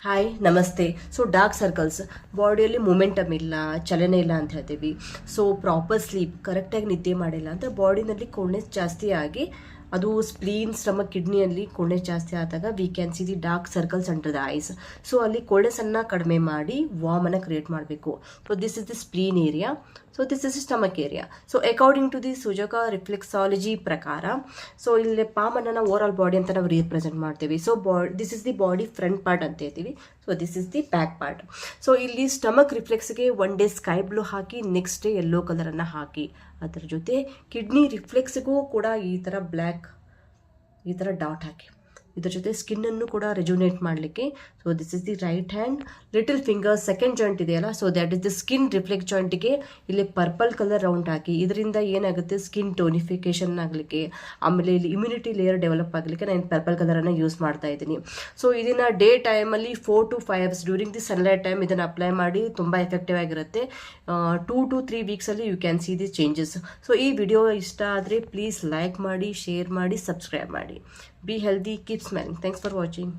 Hi ನಮಸ್ತೆ. So dark circles, ಬಾಡಿಯಲ್ಲಿ momentum ಇಲ್ಲ, ಚಲನೆ ಇಲ್ಲ ಅಂತ ಹೇಳ್ತೀವಿ. ಸೊ ಪ್ರಾಪರ್ ಸ್ಲೀಪ್, ಕರೆಕ್ಟಾಗಿ ನಿದ್ದೆ ಮಾಡಿಲ್ಲ ಅಂತ ಬಾಡಿನಲ್ಲಿ ಕೋಲ್ಡ್ನೆಸ್ ಜಾಸ್ತಿ ಆಗಿ ಅದು ಸ್ಪ್ಲೀನ್ ಸ್ಟಮಕ್ ಕಿಡ್ನಿಯಲ್ಲಿ ಕೋಲ್ಡ್ನೆಸ್ ಜಾಸ್ತಿ ಆದಾಗ we can see the dark circles under the eyes. So ಅಲ್ಲಿ ಕೋಲ್ಡ್ನೆಸ್ಸನ್ನು ಕಡಿಮೆ ಮಾಡಿ ವಾರ್ಮನ್ನು ಕ್ರಿಯೇಟ್ ಮಾಡಬೇಕು. So this is the spleen area. So this is stomach area. So according to the Sujok reflexology ಪ್ರಕಾರ, so ಇಲ್ಲಿ ಪಾಮನ್ನು ನಾವು ಓವರ್ ಆಲ್ ಬಾಡಿ ಅಂತ ನಾವು ರೀಪ್ರೆಸೆಂಟ್ ಮಾಡ್ತೀವಿ. So this is the body front part ಅಂತ ಹೇಳ್ತೀವಿ. So this is the back part. So ಇಲ್ಲಿ ಸ್ಟಮಕ್ ರಿಫ್ಲೆಕ್ಸ್ಗೆ ಒನ್ ಡೇ ಸ್ಕೈ ಬ್ಲೂ ಹಾಕಿ, ನೆಕ್ಸ್ಟ್ ಡೇ ಯೆಲ್ಲೋ ಕಲರನ್ನು ಹಾಕಿ. ಅದರ ಜೊತೆ ಕಿಡ್ನಿ ರಿಫ್ಲೆಕ್ಸ್ಗೂ ಕೂಡ ಈ ಥರ ಬ್ಲ್ಯಾಕ್, ಈ ಥರ ಡಾಟ್ ಹಾಕಿ. ಇದರ ಜೊತೆ ಸ್ಕಿನ್ನನ್ನು ಕೂಡ ರೆಜುನೇಟ್ ಮಾಡಲಿಕ್ಕೆ. So this is the right hand, little finger second joint ಇದೆಯಲ್ಲ, so that is the skin reflect ಜಾಯಿಂಟ್ಗೆ ಇಲ್ಲಿ ಪರ್ಪಲ್ ಕಲರ್ ರೌಂಡ್ ಹಾಕಿ. ಇದರಿಂದ ಏನಾಗುತ್ತೆ, ಸ್ಕಿನ್ ಟೋನಿಫಿಕೇಶನ್ ಆಗಲಿಕ್ಕೆ, ಆಮೇಲೆ ಇಲ್ಲಿ ಇಮ್ಯುನಿಟಿ ಲೇಯರ್ ಡೆವಲಪ್ ಆಗಲಿಕ್ಕೆ ನಾನು ಪರ್ಪಲ್ ಕಲರನ್ನು ಯೂಸ್ ಮಾಡ್ತಾ ಇದ್ದೀನಿ. ಸೊ ಇದನ್ನು ಡೇ ಟೈಮಲ್ಲಿ 4 to 5 hours during the sunlight time ಇದನ್ನು ಅಪ್ಲೈ ಮಾಡಿ. ತುಂಬ ಎಫೆಕ್ಟಿವ್ ಆಗಿರುತ್ತೆ. 2 to 3 ವೀಕ್ಸಲ್ಲಿ you can see the changes. So ಈ ವಿಡಿಯೋ ಇಷ್ಟ ಆದರೆ ಪ್ಲೀಸ್ ಲೈಕ್ ಮಾಡಿ, ಶೇರ್ ಮಾಡಿ, ಸಬ್ಸ್ಕ್ರೈಬ್ ಮಾಡಿ. Be healthy, keep smiling. Thanks for watching.